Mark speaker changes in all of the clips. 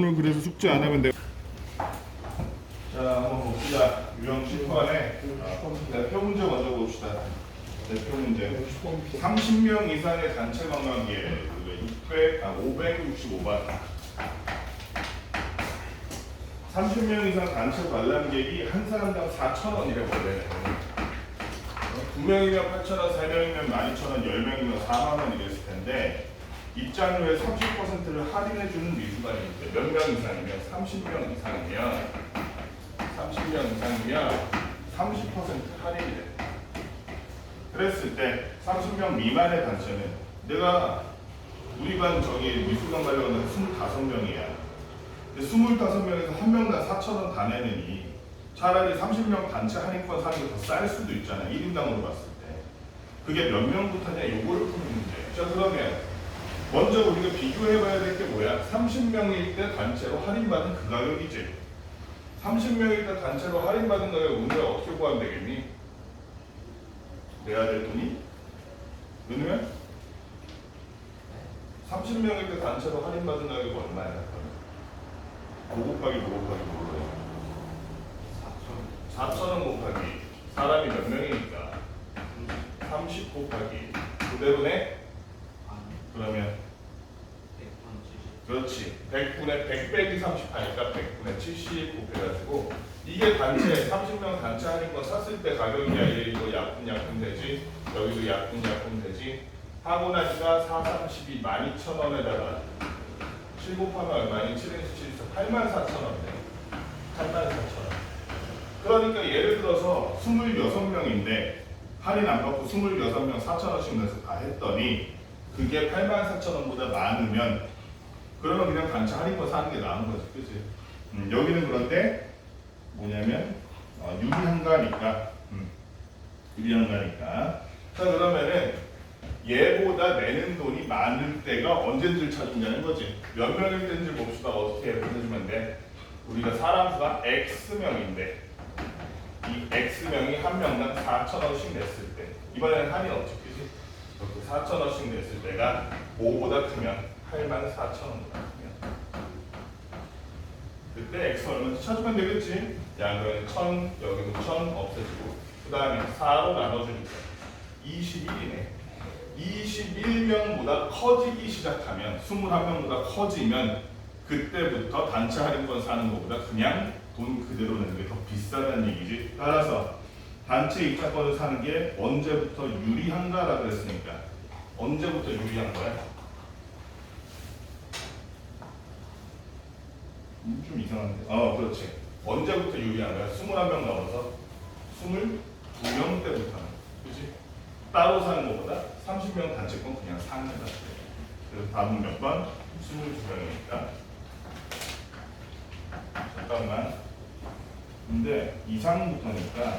Speaker 1: 오늘 그래서 숙제 안 하면 돼. 자, 한번 봅시다. 유형 10번에 대표 문제 먼저 봅시다. 대표 문제. 30명 이상의 단체 관광객 565번. 30명 이상 단체 관람객이 한 사람당 4,000원이래 원래. 2명이면 8,000원, 3명이면 12,000원, 10명이면 4만원 이랬을 텐데 입장료의 30%를 할인해주는 미수가 있는데 몇 명 이상이면 30명 이상이면 30% 할인이 돼. 그랬을 때 30명 미만의 단체는 내가 우리 반 저기 미술관 가려고 하는 25명이야. 근데 25명에서 한 명당 4,000원 다 내느니 차라리 30명 단체 할인권 사는 게 더 쌀 수도 있잖아. 1인당으로 봤을 때. 그게 몇 명부터냐 요거를 푸는 문제. 자 그러면 먼저 우리가 비교해봐야 될 게 뭐야? 30명일 때 단체로 할인받은 그 가격이지. 30명일 때 단체로 할인받은 가격 우리가 어떻게 구하면 되겠니? 내야 될 돈이? 왜냐면 30명일 때 단체로 할인받은 가격이 얼마야? 5 곱하기 5 곱하기 4,000원 곱하기 사람이 몇 명이니까 30 곱하기 그대로네? 그러면 그렇지 100분의 100 빼기 30 하니까 100분의 70 곱해가지고 이게 단체 30명 단체 할인권 샀을 때 가격이야. 이거 약분 되지 여기도 약분 되지 하고 나니까 4, 32 12,000원에다가 7 곱하면 얼마니? 7에서 7에서 84,000원이네 84,000원. 그러니까 예를 들어서 26명인데 할인 안 받고 26명 4,000원씩 내서 다 했더니 그게 84,000원보다 많으면 그러면 그냥 단체 할인권 사는 게 나은 거지, 그치? 여기는 그런데 뭐냐면 유리한가니까 유리한가니까. 자 그러면은 얘보다 내는 돈이 많을 때가 언제인지를 찾는다는 거지. 몇 명일 때인지 봅시다. 어떻게 해주면 돼? 우리가 사람 수가 X명인데 이 X명이 한 명당 4,000원씩 냈을 때 이번에는 할인 없지, 그치? 4,000원씩 냈을 때가 5보다 크면 84,000원보다 크면 그때 X 얼마인지 찾으면 되겠지? 야 그러면 1,000 여기도 1,000 없애주고 그 다음에 4로 나눠주니까 21이네 21명보다 커지기 시작하면 21명보다 커지면 그때부터 단체 할인권 사는 것보다 그냥 돈 그대로 내는 게 더 비싸다는 얘기지. 따라서 단체 입장권을 사는 게 언제부터 유리한가라 그랬으니까 언제부터 유리한 거야? 좀 이상한데. 그렇지. 언제부터 유리한 거야? 21명 넘어서 22명 때부터는. 그렇지? 따로 사는 것보다 30명 단체권 그냥 사는 거다. 그래서 답은 몇 번? 22명이니까. 잠깐만. 근데 이상부터니까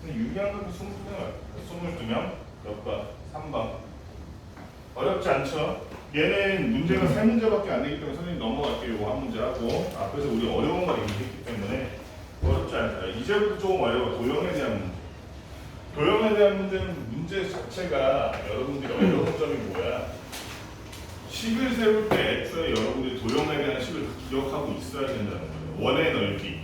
Speaker 1: 유리한 건 22명 몇 번? 3번. 어렵지 않죠? 얘는 문제가 3문제밖에 안 되기 때문에 선생님 넘어갈게요. 이거 한 문제 하고 앞에서 우리 어려운 걸 얘기했기 때문에 어렵지 않다. 이제부터 조금 어려워. 도형에 대한 문제. 도형에 대한 문제는 문제 자체가 여러분들이 어려운 점이 뭐야? 식을 세울 때 애초에 여러분들이 도형에 대한 식을 기억하고 있어야 된다는 거예요. 원의 넓이,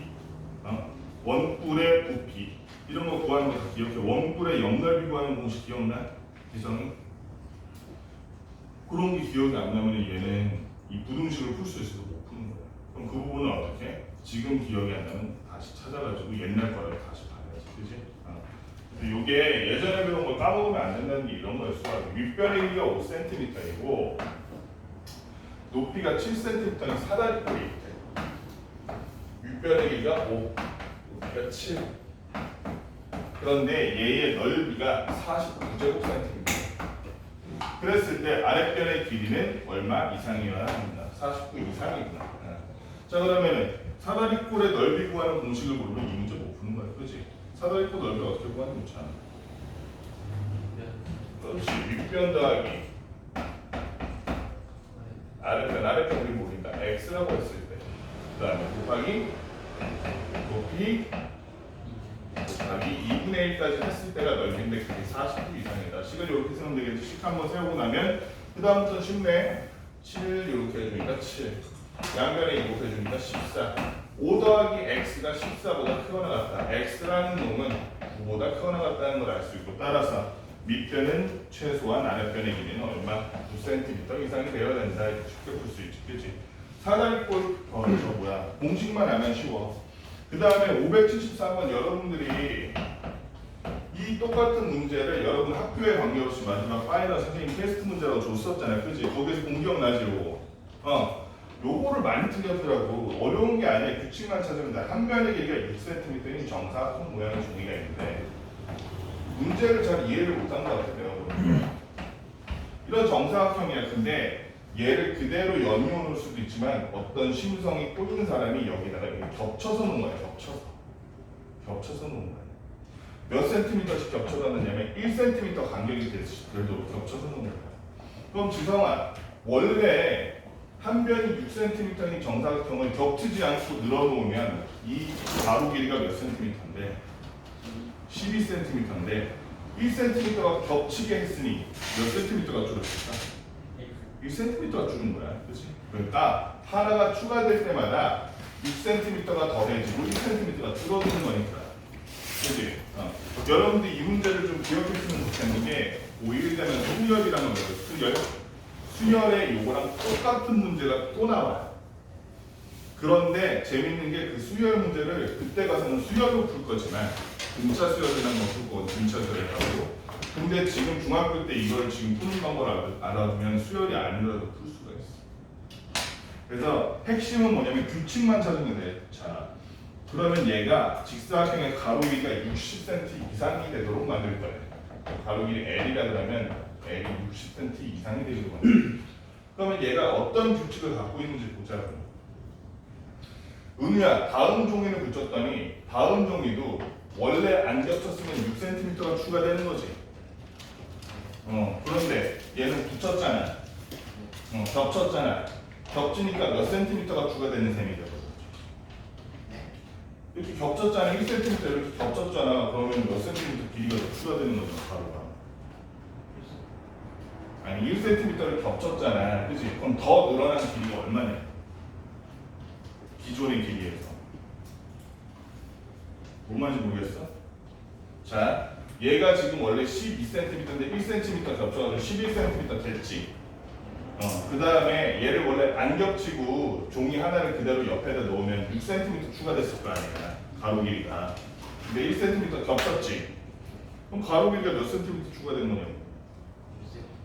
Speaker 1: 원뿔의 부피 이런 거 구하는 거 다 기억해. 원뿔의 옆넓이 구하는 공식 기억나? 기성이? 그런 게 기억이 안 나면 얘는 이 부등식을 풀 수 있어도 못 푸는 거야. 그럼 그 부분은 어떻게? 지금 기억이 안 나면 다시 찾아가지고 옛날 거를 다시 봐야지, 그지? 이게 예전에 배운 걸 까먹으면 안 된다는 게 이런 거였어. 윗변의 길이가 5cm이고 높이가 7cm인 사다리꼴이 있대. 윗변의 길이가 5, 높이가 7. 그런데 얘의 넓이가 49제곱cm. 그랬을 때 아랫변의 길이는 얼마 이상이어야 합니다. 49 이상이구나. 자 그러면은 사다리꼴의 넓이 구하는 공식을 모르면 이 문제 못 푸는 거야, 그렇지? 사다리꼴 넓이 어떻게 구하는지 못 찾아. 그렇지. 윗변 더하기 아랫변 우리 모르니까 x라고 했을 때 그 다음에 곱하기 높이 곱하기 2분의 1까지 했을 때가 넓이인데 그게 49 이상이다. 식을 이렇게 쓰면 되겠지. 식 한번 세우고 나면 그 다음부터 쉽네. 7 이렇게 해주니까 7. 양변에 2 곱해주니까 14. 5 더하기 x가 14보다 크거나 같다. x라는 놈은 9보다 크거나 같다는 걸 알 수 있고, 따라서 밑변은 최소한 아랫변의 길이는 얼마? 9cm 이상이 되어야 된다. 이렇게 쉽게 풀 수 있지. 그치? 사다리꼴, 공식만 알면 쉬워. 그 다음에 573번 여러분들이 이 똑같은 문제를 여러분 학교에 관계없이 마지막 파이널 선생님 테스트 문제라고 줬었잖아요. 그치? 거기서 공기억나지 요거. 요거를 많이 틀렸더라고. 어려운 게 아니야. 규칙만 찾으면 돼. 한 변의 길이가 6cm인 정사각형 모양의 종이가 있는데 문제를 잘 이해를 못한 것 같아요. 이런 정사각형이야. 근데 얘를 그대로 연이어 놓을 수도 있지만 어떤 심성이 꼬이는 사람이 여기다가 이렇게 겹쳐서 놓은 거야. 겹쳐서 놓은 거야. 몇 센티미터씩 겹쳐서 놓냐면 1cm 간격이 그래도 겹쳐서 놓은 거야. 그럼 지성아, 원래 한 변이 6cm인 정사각형을 겹치지 않고 늘어놓으면 이 가로 길이가 몇 cm인데 12cm인데 1cm가 겹치게 했으니 몇 cm가 줄었을까? 1cm가 줄은 거야. 그치? 그러니까 하나가 추가될 때마다 6cm가 더해지고 1cm가 줄어드는 거니까. 그치? 여러분들이 이 문제를 좀 기억했으면 좋겠는 게 고1 되면 수열이라는 거예요. 수열의 요거랑 똑같은 문제가 또 나와요. 그런데 재밌는 게 그 수열 문제를 그때 가서는 수열로 풀 거지만 등차 수열이라는 거 풀고 등차 수열을 하고, 근데 지금 중학교 때 이걸 지금 푸는 방법을 알아두면 수열이 아니라도 풀 수가 있어. 그래서 핵심은 뭐냐면 규칙만 찾으면 돼. 자, 그러면 얘가 직사각형의 가로 길이가 60cm 이상이 되도록 만들 거예요. 가로 길이 L이라 그러면 L이 60cm 이상이 되는 거예요. 그러면 얘가 어떤 규칙을 갖고 있는지 보자고요. 은우야, 다음 종이를 붙였더니 다음 종이도 원래 안 겹쳤으면 6cm가 추가되는 거지. 그런데 얘는 붙였잖아. 겹쳤잖아. 겹치니까 몇 cm가 추가되는 셈이 되거든. 이렇게 겹쳤잖아. 1cm 이렇게 겹쳤잖아. 그러면 몇 cm 길이가 더 추가되는 거죠, 가로가. 아니 1cm를 겹쳤잖아. 그치? 그럼 더 늘어난 길이가 얼마냐? 기존의 길이에서. 뭔 말인지 모르겠어? 자, 얘가 지금 원래 12cm인데 1cm 겹쳐가지고 11cm 됐지. 그 다음에 얘를 원래 안 겹치고 종이 하나를 그대로 옆에다 놓으면 6cm 추가됐을 거 아니야. 가로 길이가. 근데 1cm 겹쳤지. 그럼 가로 길이가 몇 cm 추가된 거냐고.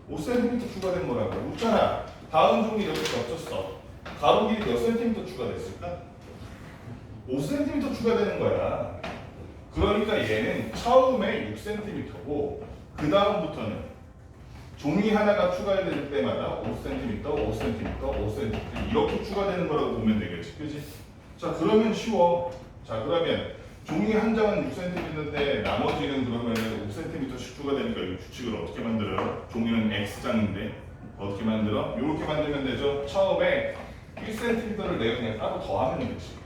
Speaker 1: 5cm 추가된 거라고. 웃잖아. 다음 종이 이렇게 겹쳤어. 가로 길이 몇 cm 추가됐을까? 5cm 추가되는 거야. 그러니까 얘는 처음에 6cm고 그 다음부터는 종이 하나가 추가될 때마다 5cm, 5cm, 5cm 이렇게 추가되는 거라고 보면 되겠지. 그지? 자, 그러면 쉬워. 자, 그러면 종이 한 장은 6cm인데 나머지는 그러면 5cm씩 추가되니까 이 규칙을 어떻게 만들어요? 종이는 X장인데 어떻게 만들어? 이렇게 만들면 되죠. 처음에 1cm를 내가 그냥 따로 더하면 되지.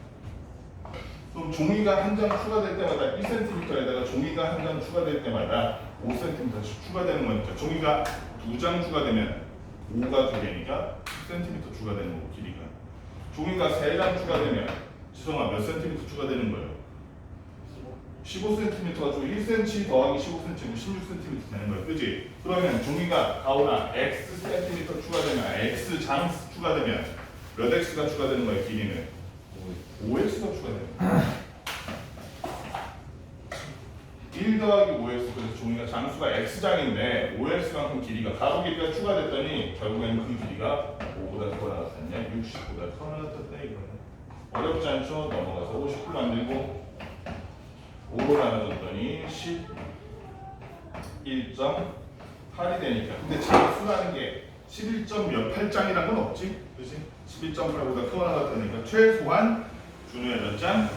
Speaker 1: 그럼 종이가 한 장 추가될 때마다 1cm에다가 종이가 한 장 추가될 때마다 5cm씩 추가되는 거니까 종이가 2장 추가되면 5가 2개니까 10cm 추가되는 거고 길이가. 종이가 3장 추가되면 지성아 몇 cm 추가되는 거예요? 15cm 가지고 1cm 더하기 15cm면 16cm 되는 거예요. 그지? 그러면 종이가 가오나 x cm 추가되면 x장 추가되면 몇 x가 추가되는 거예요? 길이는 5x가 추가되는 거예요. 1 더하기 5x. 그래서 종이가 장수가 x장인데 5x만큼 길이가 가로 길이가 추가됐더니 결국에는 그 길이가 5보다 더 나갔었냐? 60보다 더 나갔었다 이거는. 어렵지 않죠? 넘어가서 59 만들고 5로 나눠줬더니 11.8이 되니까. 근데 장수라는 게 11.몇 8장이란 건 없지? 그치? 11.8보다 크거나 같으니까 최소한 준우야 몇 장?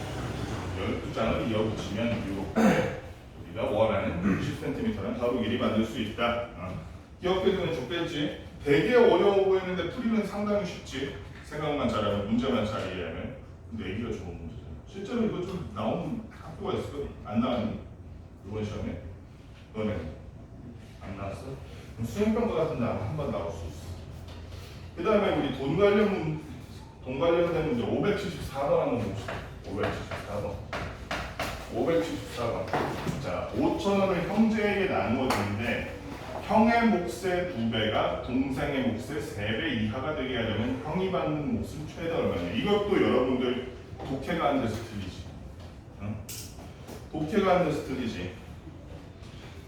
Speaker 1: 12장을 이어붙이면 이렇게 우리가 원하는 60cm라는 가로 길이 만들 수 있다. 기억해두면 좋겠지? 되게 어려워 보이는데 풀이는 상당히 쉽지? 생각만 잘하면, 문제만 잘 이해하면. 근데 얘기가 좋은 문제잖아. 실제로 이거 좀 나온 학교가 있을까? 안 나왔니? 이번 시험에? 너네 안 나왔어? 수행평가 같은 데 한 번 나올 수 있어. 그 다음에 우리 돈 관련된 문제 574번 한번 봅시다. 574번. 자, 5,000원을 형제에게 나누어주는데 형의 몫의 2배가 동생의 몫의 3배 이하가 되게 하려면 형이 받는 몫은 최대 얼마냐. 이것도 여러분들 독해가 안 돼서 틀리지. 응? 독해가 안 돼서 틀리지.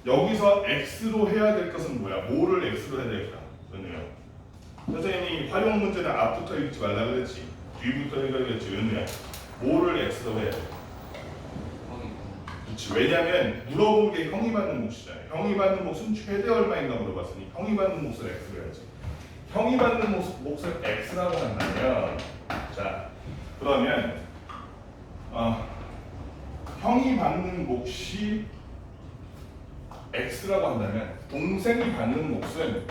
Speaker 1: 여기서 x로 해야 될 것은 뭐야? 뭐를 x로 해야 될까? 은우야. 선생님이 활용 문제는 앞부터 읽지 말라 그랬지. 뒤부터 읽으라 그랬지. 은우야. 뭐를 x로 해야 돼? 그렇지. 왜냐면 물어본 게 형이 받는 몫이잖아. 형이 받는 몫은 최대 얼마인가 물어봤으니 형이 받는 몫을 x로 해야지. 형이 받는 몫을 x라고 한다면 자 그러면 형이 받는 몫이 x라고 한다면 동생이 받는 몫은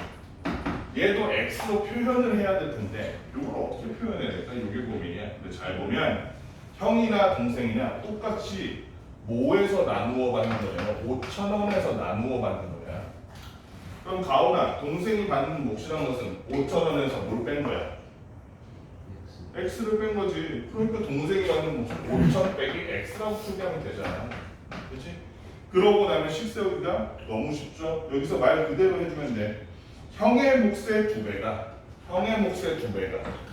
Speaker 1: 얘도 x로 표현을 해야 될 텐데 이걸 어떻게 표현해야 될까? 이게 고민이야. 근데 잘 보면 형이나 동생이나 똑같이 뭐에서 나누어 받는 거냐면 5,000원에서 나누어 받는 거야. 그럼 가온아, 동생이 받는 몫이란 것은 5,000원에서 뭘 뺀 거야? x를 뺀 거지. 그러니까 동생이 받는 몫은 5,000 빼기 x라고 표기하면 되잖아. 그렇지? 그러고 나면 식 세우기가 너무 쉽죠? 여기서 말 그대로 해주면 돼. 형의 몫의 2배가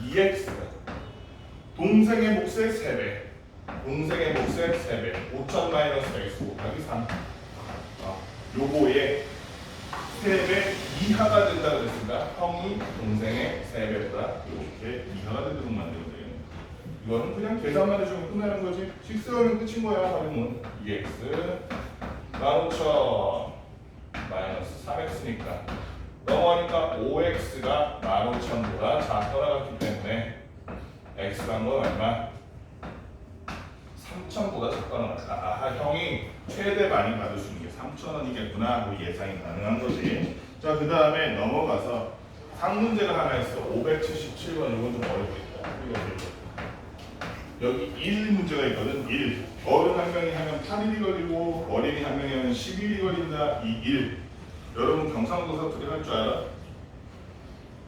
Speaker 1: 2x가 동생의 몫의 3배 동생의 몫의 3배 5,000 마이너스 x 곱하기 3 요거에 3배 이하가 된다 그랬습니다. 형이 동생의 3배보다 이렇게 이하가 되도록 만들면 돼요. 이거는 그냥 계산만 해주면 끝나는 거지. 식스하면 끝인 거야. 활용은 2x 15,000 마이너스 3x니까 넘어가니까 5x가 15,000보다 작게 나갔기 때문에 x가 한 건 얼마? 3,000보다 작게 나갔다. 아하, 형이 최대 많이 받을 수 있는 게 3,000원이겠구나 하고 예상이 가능한 거지. 자, 그 다음에 넘어가서 상문제가 하나 있어. 577번. 이건 좀 어렵겠다. 여기 1 문제가 있거든. 1. 어른 한 명이 하면 8일이 걸리고 어린이 한 명이 하면 10일이 걸린다. 이 1. 여러분 경상도 사투리 할 줄 알아?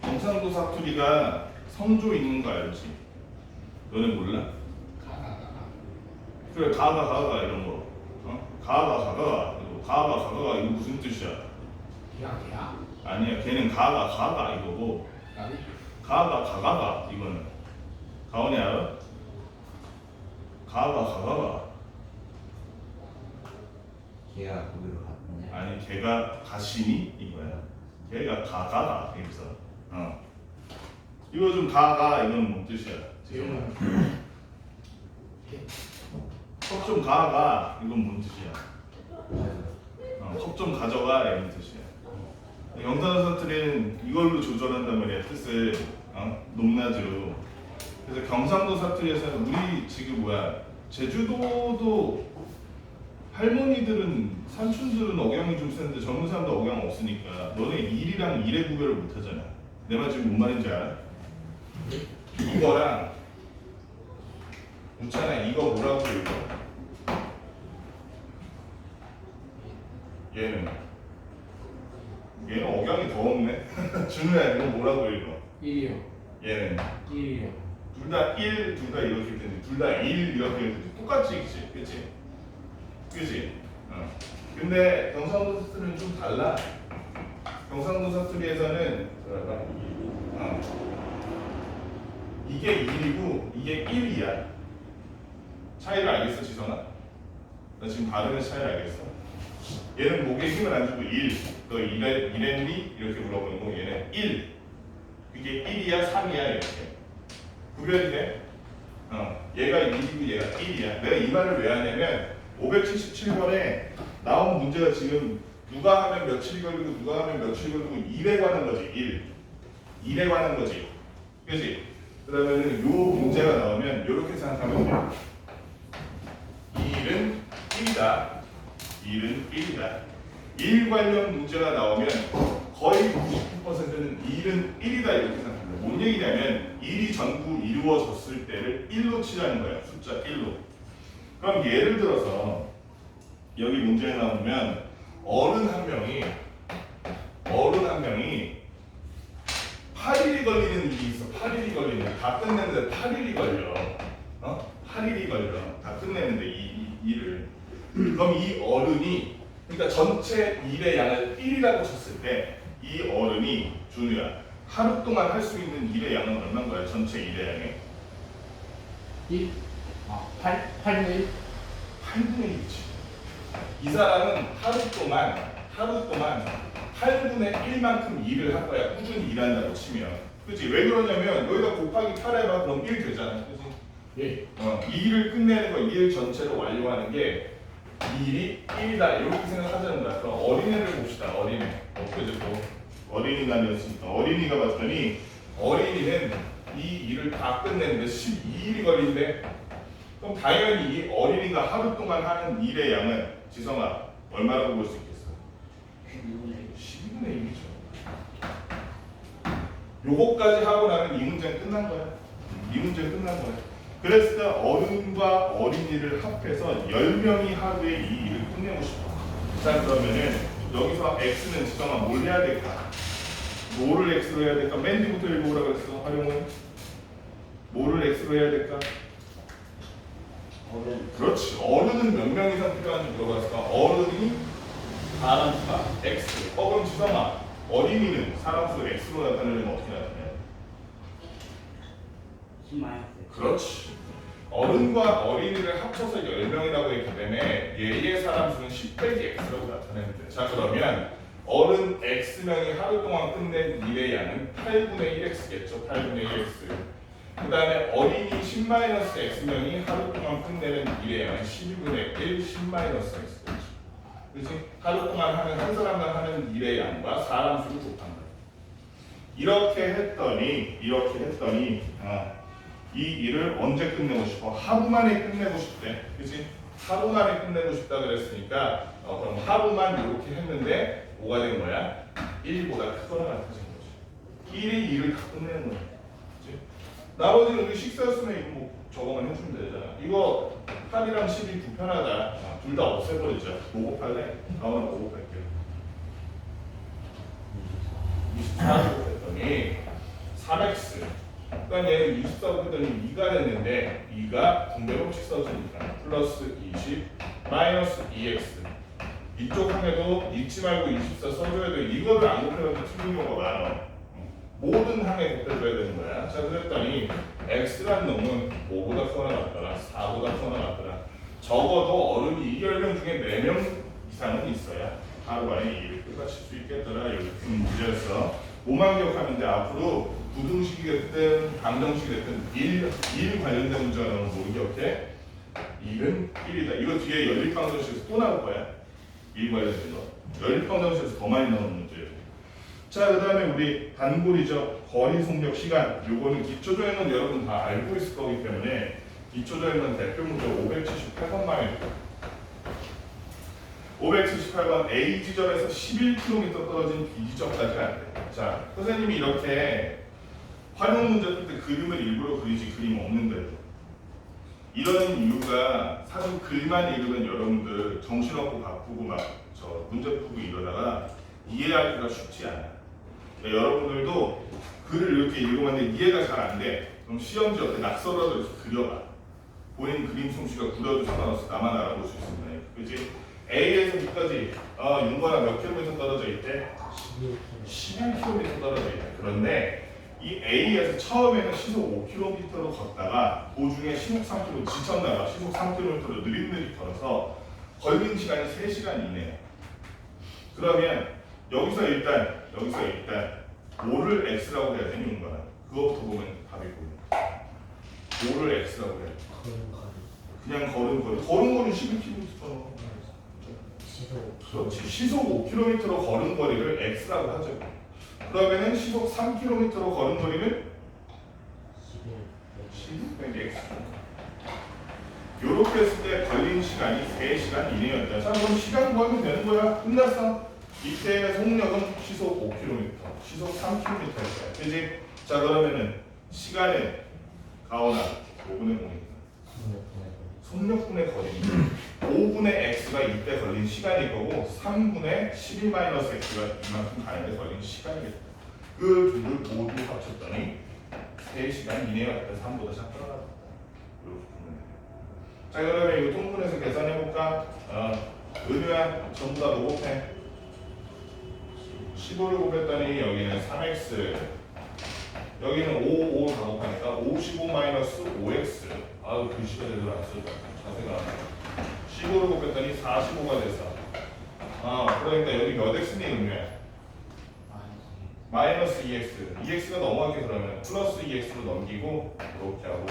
Speaker 1: 경상도 사투리가 성조 있는 거 알지? 너네 몰라? 그래, 가가 이런 거. 가가 이거 무슨 뜻이야?
Speaker 2: 야.
Speaker 1: 아니야, 걔는 가가 이거고. 가가 이거는. 가온이 알아? 가가.
Speaker 2: 걔가 거기로 갔네.
Speaker 1: 아니, 걔가 가시니 이거야. 걔가 가가 여기서. 이거 좀 가가 이건 뭔 뜻이야? 컵 좀 가가 이건 뭔 뜻이야? 컵 좀 가져가 이런 뜻이야. 경상도 사투리는 이걸로 조절한단 말이야. 뜻을 높낮이로. 그래서 경상도 사투리에서는 우리 지금 제주도도 할머니들은 삼촌들은 억양이 좀 센데 젊은 사람도 억양 없으니까 너네 일이랑 일의 구별을 못 하잖아. 내 말 지금 뭔 말인지 알아? 이거랑 있잖아. 이거 뭐라고 읽어? 얘는 억양이 더 없네. 준우야 이거 뭐라고 읽어?
Speaker 2: 1이요.
Speaker 1: 얘는
Speaker 2: 1이요.
Speaker 1: 둘 다 1, 둘 다 이렇게 읽든지 둘 다 1 이렇게 읽든지 똑같이 읽지, 그치? 근데 경상도 사투리는 좀 달라. 경상도 사투리에서는 이게 1이고 이게 1이야. 차이를 알겠어, 지성아? 나 지금 발음의 차이를 알겠어? 얘는 목에 힘을 안 주고 1, 너 이랬니? 이렇게 물어보는 거. 얘는 1. 이게 1이야, 3이야 이렇게. 구별이 돼? 얘가 1이고 얘가 1이야. 내가 이 말을 왜 하냐면 577번에 나온 문제가 지금 누가 하면 며칠이 걸리고 누가 하면 며칠이 걸리고 1에 관한 거지. 1에 관한 거지. 그치? 그러면은 요 문제가 나오면 이렇게 생각하면 돼. 1은 1이다. 1 관련 문제가 나오면 거의 99%는 1은 1이다 이렇게 생각합니다. 뭔 얘기냐면 1이 전부 이루어졌을 때를 1로 치자는 거야. 숫자 1로. 그럼 예를 들어서 여기 문제에 나오면 어른 한 명이 어른 한 명이 8일이 걸리는 일이 있어. 8일이 걸리는. 다 끝내는데 8일이 걸려. 8일이 걸려. 다 끝내는데 이 일을. 그럼 이 어른이 그러니까 전체 일의 양을 1이라고 쳤을 때 이 어른이 준우야 하루 동안 할 수 있는 일의 양은 얼마인 거야? 전체 일의 양이
Speaker 2: 1? 8분의 1?
Speaker 1: 8분의 1이지. 이 사람은 하루 동안 8분의 1만큼 일을 할 거야. 꾸준히 일한다고 치면. 그치? 왜 그러냐면 여기다 곱하기 8해봐. 그럼 1 되잖아. 그치?
Speaker 2: 예.
Speaker 1: 이 일을 끝내는 거, 일 전체를 완료하는 게 이 일이 1이다. 이렇게 생각하자는 거야. 그럼 어린애를 봅시다. 어린애. 그죠? 어린이가 아니었으니까. 어린이가 봤더니 어린이는 이 일을 다 끝내는데 12일이 걸린대. 그럼 당연히 이 어린이가 하루 동안 하는 일의 양은 지성아 얼마라고 볼 수 있겠어? 12분의 1이죠. 요거까지 하고 나면 이 문제는 끝난 거야. 이 문제는 끝난 거야. 그랬을 때 어른과 어린이를 합해서 10명이 하루에 이 일을 끝내고 싶어. 자 그러면은 여기서 X는 지성아 뭘 해야 될까? 뭐를 X로 해야 될까? 맨 뒤부터 읽어보라 그랬어. 활용은 뭐를 X로 해야 될까?
Speaker 2: 어른.
Speaker 1: 그렇지. 어른은 몇 명 이상 필요한지 물어봤을까? 어른이 사람 수가 X. 그럼 지성아 어린이는 사람 수가 X로 나타내려면 어떻게 나타내?
Speaker 2: 10마이너스.
Speaker 1: 그렇지. 어른과 어린이를 합쳐서 10명이라고 했기 때문에 얘의 사람 수는 10 빼기 X라고 나타내는데 자 그러면 어른 X명이 하루 동안 끝낸 일의 양은 8분의 1X겠죠. 8분의 1X. 그 다음에 어린이 10-X명이 하루 동안 끝내는 일의 양은 12분의 1, 10-X. 그렇지? 하루 동안 하는 한 사람만 하는 일의 양과 사람 수를 곱한 거야. 이렇게 했더니 이 일을 언제 끝내고 싶어? 하루 만에 끝내고 싶대. 그렇지? 하루 만에 끝내고 싶다 그랬으니까 그럼 하루만 이렇게 했는데 뭐가 된 거야? 1보다 크거나 같아진 거지. 1이 2를 다 끝내는 거야. 그렇지? 나머지는 우리 식사였으면 이거 뭐 저거만 해주면 되잖아. 이거 8이랑 10이 불편하다. 둘 다 없애버리자. 뭐 곱할래? 다음은 뭐 곱할게요. 24로 곱했더니 3x. 그러니까 얘는 24 곱했더니 2가 됐는데 2가 분배법칙 써주니까 플러스 20 마이너스 2x. 이쪽 항에도 잊지 말고 24 써줘야 돼. 이거를 안 곱해가지고 틀린 경우가 많아. 모든 항에 곱해줘야 되는 거야. 자 그랬더니 x란 놈은 5보다 크거나 같더라. 4보다 크거나 같더라. 적어도 어른이 2열명 중에 4명 이상은 있어야 하루 만에 이 일을 끝마칠 수 있겠더라. 이렇게 문제였어. 뭐만 기억하면 돼. 앞으로 부등식이 됐든 방정식이 됐든 일 관련된 문제가 나오면 뭐 기억해? 1은 1이다. 이거 뒤에 연립방정식에서 또 나올 거야. 일 관련된 거. 연립방정식에서 더 많이 나오는 문제예요. 자, 그 다음에 우리 단골이죠. 거리, 속력, 시간. 요거는 기초조형은 여러분 다 알고 있을 거기 때문에 기초조형은 대표 문제 578번만 해도 578번 A 지점에서 11km 떨어진 B 지점까지 안 돼. 자, 선생님이 이렇게 활용 문제 풀 때 그림을 일부러 그리지 그림 없는데도 이런 이유가 사실 글만 읽으면 여러분들 정신없고 바쁘고 막 저 문제 풀고 이러다가 이해하기가 쉽지 않아. 그러니까 여러분들도 글을 이렇게 읽으면 이해가 잘 안 돼. 그럼 시험지 옆에 낙서라도 이렇게 그려봐. 본인 그림 솜씨가 구려도 상관없어. 나만 알아볼 수 있습니다. 그렇지? A에서 B까지 윤거나 몇 킬로미터 떨어져 있대? 11km 떨어져 있대. 그런데 이 A에서 처음에는 시속 5km로 걷다가 도중에 시속 3km 지쳤나봐. 시속 3km로 느릿느릿 걸어서 걸린 시간이 3시간 이내야. 그러면 여기서 일단 5를 X라고 해야 되니 윤거나? 그것부터 보면 답이 보여. 5를 X라고 해야 돼. 그냥 걸은 거리 11km잖아. 그렇지. 시속 5km로 걸은 거리를 X라고 하죠. 그러면은 시속 3km로 걸은 거리는 11 빼기 X. 요렇게 했을 때 걸린 시간이 3시간 이내였다. 자, 그럼 시간 구하면 되는 거야. 끝났어. 이때 속력은 시속 5km, 시속 3km였어요. 그지? 자, 그러면은 시간은 가오나 5분의 0이니까. 속력분의 거리입니다. 5분의 x가 이때 걸린 시간일 거고 3분의 12-x가 이만큼 가는데 걸린 시간이겠다. 그 둘을 모두 합쳤더니 3시간 이내가 됐다. 3보다 작더라. 이렇게 보면 돼요. 자, 그러면 이 통분해서 계산해볼까? 은유야 전부 다 로곱해. 15를 곱했더니 여기는 3x, 여기는 5, 5 다 곱하니까 55-5x. 아우 글씨가 제대로 안 써져. 자세가 안 나. 15를 곱했더니 45가 돼서. 그러니까 여기 몇 x니 은유야? 마이너스 2x. 2x가 넘어가게 그러면 플러스 2x로 넘기고 이렇게 하고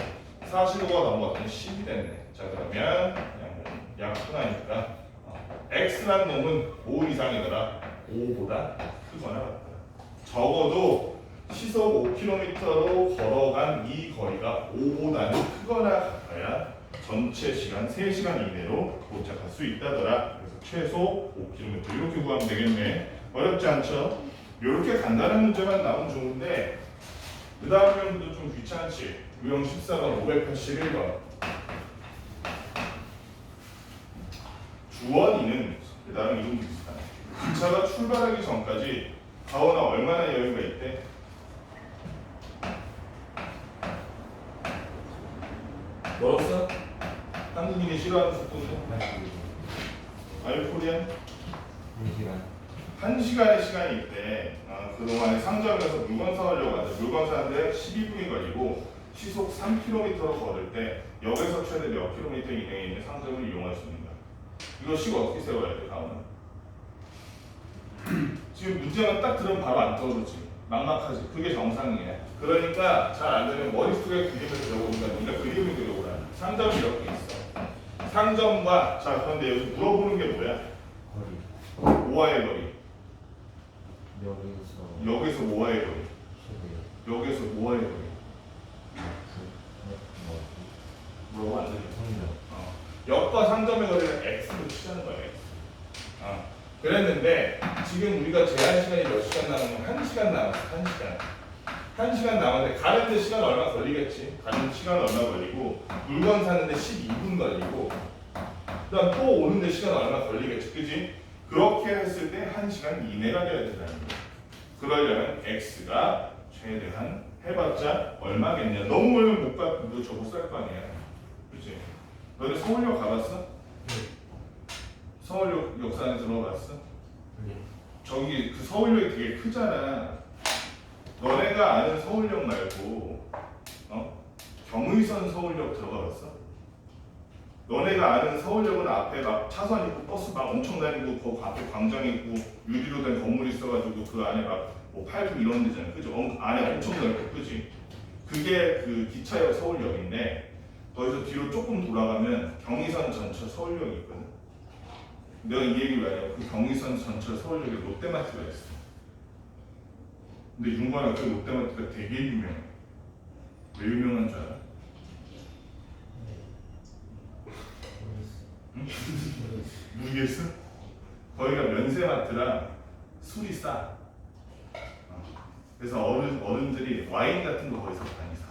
Speaker 1: 45가 넘어갔더니 10이 됐네. 자, 그러면 그냥 약분하니까 x라는 놈은 5 이상이더라. 5보다 크거나 같더라. 적어도 시속 5km로 걸어간 이 거리가 5보다는 크거나 같아야 전체 시간 3시간 이내로 도착할 수 있다더라. 그래서 최소 5km 이렇게 구하면 되겠네. 어렵지 않죠? 이렇게 간단한 문제만 나오면 좋은데 그 다음 유형도 좀 귀찮지. 유형 14번 581번 주원이는 나랑 이름 비슷하네. 기차가 출발하기 전까지 가오나 얼마나 여유가 있대? 멀었어? 한국인이 싫어하는 속도는? 아이코리안? 1시간의 시간이 있대. 그동안에 상점에서 물건 사오려고 하는데 물건 사는데 12분이 걸리고 시속 3km로 걸을 때 역에서 최대 몇 킬로미터 이내에 있는 상점을 이용할 수 있는가? 이거 식 어떻게 세워야 돼, 다음은? 지금 문제만 딱 들으면 바로 안 떠오르지. 막막하지. 그게 정상이야. 그러니까 잘 안 되면 머릿속에 그림을 그려보니까 우리가 그림을 그려보라. 상점이 이렇게 있어. 상점과 자 그런데 여기서 물어보는 게 뭐야?
Speaker 3: 거리.
Speaker 1: 모아의 거리. 여기서 모아의 거리. 여기서 모아의 거리. 뭐라고 안 들려? 역과 상점의 거리는 x로 치자는 거야. x. 그랬는데 지금 우리가 제한 시간이 몇 시간 남았냐면 1시간 남았어. 1시간 남았는데 가는데 시간 얼마 걸리겠지? 가는 시간 얼마 걸리고 물건 사는데 12분 걸리고 그다음 또 오는데 시간 얼마 걸리겠지? 그지? 그렇게 했을 때 1시간 이내가 돼야 된다는 거야. 그러려면 x가 최대한 해봤자 얼마겠냐? 너무 멀면 못 가, 너 저거 쌀 거 아니야. 그치? 너네 서울역 가봤어? 서울역 역사에 들어봤어? 저기 그 서울역이 되게 크잖아. 너네가 아는 서울역 말고 경의선 서울역 들어가봤어? 너네가 아는 서울역은 앞에 막 차선 있고 버스 막 엄청 다니고 그 앞에 광장 있고 유리로 된 건물 있어가지고 그 안에 막 뭐 팔고 이런 데잖아. 그죠? 안에 엄청 넓고 그지? 그게 그 기차역 서울역인데 거기서 뒤로 조금 돌아가면 경의선 전철 서울역이 있거든. 내가 이 얘기를 왜 하냐면 그 경의선 전철 서울역에 롯데마트가 있어. 근데 윤관아 그 롯데마트가 되게 유명해. 왜 유명한 줄 알아? 응? 모르겠어? 거기가 면세마트라 술이 싸. 그래서 어른들이 와인 같은 거 거기서 많이 사.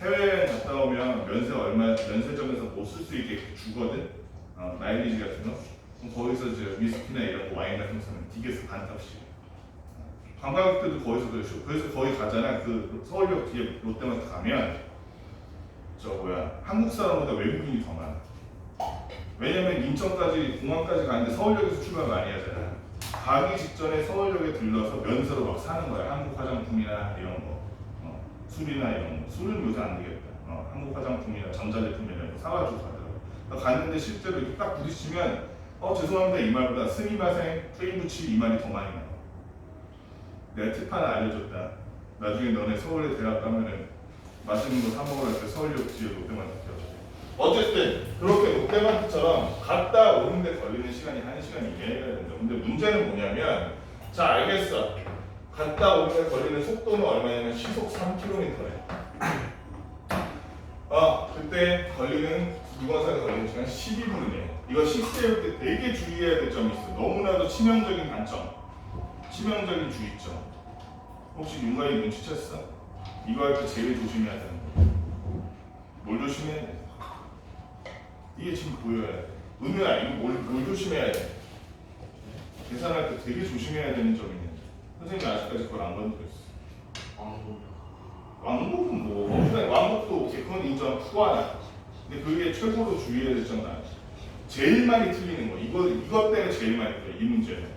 Speaker 1: 해외여행 갔다 오면 면세점에서 뭐 쓸 수 있게 주거든. 마일리지 같은 거. 그럼 거기서 이제 위스키나 이런 거 와인 같은 거 사면 되게 반값이야. 관광객들도 거기서 그랬어. 그래서 거기 가잖아. 그 서울역 뒤에 롯데마트 가면 한국 사람보다 외국인이 더 많아. 왜냐면 인천까지 공항까지 가는데 서울역에서 출발 많이 하잖아. 가기 직전에 서울역에 들러서 면세로 막 사는 거야. 한국 화장품이나 이런 거, 술이나 이런 거. 술은 요새 안 되겠다. 한국 화장품이나 전자제품 이런 거 사가지고 가더라고. 갔는데 실제로 이렇게 딱 부딪히면 죄송합니다 이 말보다 스미마생, 프레임부치 이 말이 더 많이 나와. 내가 팁 하나 알려줬다. 나중에 너네 서울에 대학 가면은 맛있는 거 사 먹으러 갈 때 서울역 뒤에 롯데마트 껴줘. 어쨌든 그렇게 롯데마트처럼 갔다 오는데 걸리는 시간이 1시간 이내가 된다. 근데 문제는 뭐냐면 자 알겠어. 갔다 오는데 걸리는 속도는 얼마냐면 시속 3km래. 그때 걸리는 물건사에 걸리는 시간 12분이네. 이거 식 세울 때 되게 주의해야 될 점이 있어. 너무나도 치명적인 단점, 치명적인 주의점. 혹시 윤가이 눈치챘어? 이거 할 때 제일 조심해야 되는 거. 뭘 조심해야 돼? 이게 지금 보여야 돼. 은우야 이거 뭘 조심해야 돼? 계산할 때 되게 조심해야 되는 점이 있는데 선생님이 아직까지 그걸 안 건드렸어. 왕복은 뭐 그냥 왕복도 오케이 그건 인정 푸하나. 근데 그게 최고로 주의해야 될 점은 아니야. 제일 많이 틀리는 거 이것 때문에 제일 많이 틀려 이 문제는.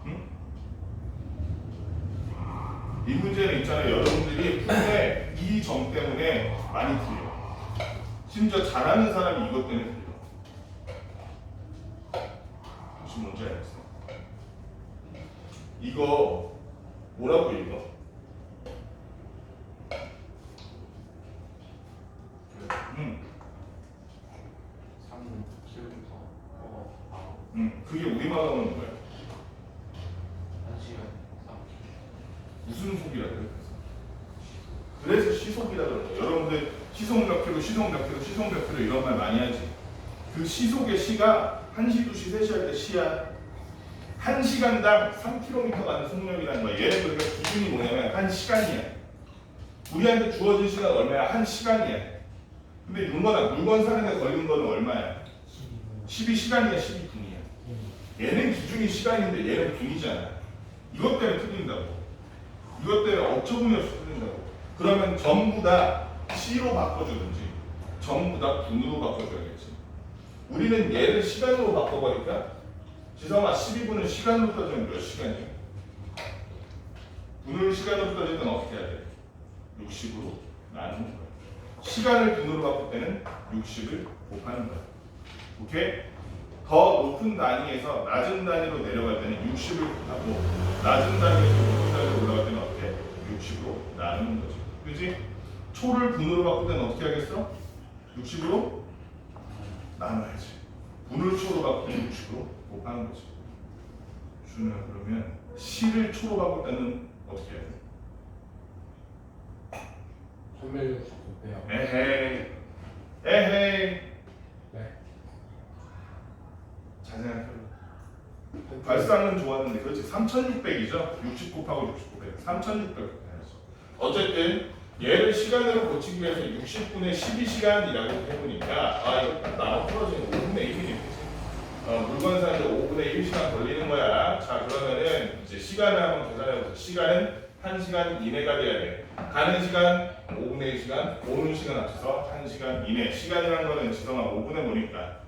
Speaker 1: 응? 이 문제는 있잖아요. 여러분들이 풀때 이 점 때문에 많이 틀려. 심지어 잘하는 사람이 이것 때문에 틀려. 무슨 뭔지 알겠어? 이거 뭐라고 읽어? 그게 우리말로 하는 거야. 무슨 속이라 그래? 그래서 시속이라 그러는 거야. 여러분들 시속 몇 킬로, 시속 몇 킬로, 시속 몇 킬로 이런 말 많이 하지. 그 시속의 시가 1시, 2시, 3시 할 때 시야. 1시간당 3km 가는 속력이라는 거야. 얘는 그러니까 기준이 뭐냐면 1시간이야. 우리한테 주어진 시간 얼마야? 1시간이야. 근데 물건 사는데 걸린 거는 얼마야? 12시간이야, 12분이야. 얘는 기준이 시간인데 얘는 분이잖아. 이것 때문에 틀린다고. 이것 때문에 어처구니 없이 틀린다고. 그러면 전부 다 C로 바꿔주든지 전부 다 분으로 바꿔줘야겠지. 우리는 얘를 시간으로 바꿔버릴까? 지성아 12분을 시간으로 따지면 몇 시간이야? 분을 시간으로 따지면 어떻게 해야 돼? 60으로 나누는 거야. 시간을 분으로 바꿀 때는 60을 곱하는 거야. 오케이? 더 높은 단위에서 낮은 단위로 내려갈 때는 60을 곱하고 낮은 단위에서 높은 단위로 올라갈 때는 어떻게? 60으로 나누는 거지. 그지? 초를 분으로 바꿀 때는 어떻게 하겠어? 60으로 나눠야지. 분을 초로 바꾸면 60으로 곱하는 거지. 준우야 그러면 시를 초로 바꿀 때는 어떻게 해야 돼?
Speaker 2: 360 곱해요.
Speaker 1: 에헤이 에헤이
Speaker 2: 네.
Speaker 1: 잘 생각해봐. 발상은 좋았는데 그렇지 3600이죠? 60 곱하고 60 곱해 3600 해야지. 어쨌든 얘를 시간으로 고치기 위해서 60분의 12시간이라고 해보니까 아 이거 딱 나눠 풀어지는 5분의 1이겠지. 물건 사는데 5분의 1시간 걸리는 거야. 자 그러면은 이제 시간을 한번 계산해보자. 시간은 1시간 이내가 돼야 돼. 가는 시간 5분의 1시간, 오는 시간 합쳐서 1시간 이내. 시간이라는 거는 지성아 5분의 보니까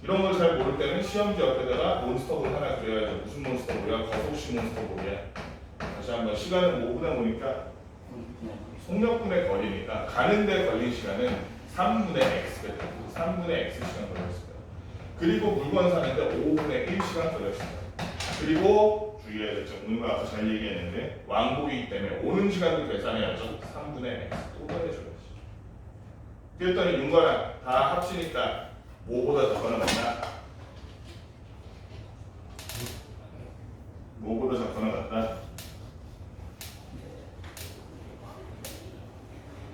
Speaker 1: 이런 걸 잘 모를 때는 시험지 옆에다가 몬스터볼 하나 그려야죠. 무슨 몬스터볼이야? 거속시 몬스터볼이야. 다시 한번 시간은 5분의 보니까 속력분의 거리니까 가는데 걸린 시간은 3분의 x가 되고 3분의 x 시간 걸렸습니다. 그리고 물건 사는데 5분의 1시간 걸렸습니다. 그리고 주의해야 될 점, 오늘 아까 잘 얘기했는데 왕복이기 때문에 오는 시간도 계산해야죠. 3분의 x 또 더해줘야지. 그랬더니 윤거랑 다 합치니까 뭐보다 작거나 같다? 뭐보다 작거나 같다?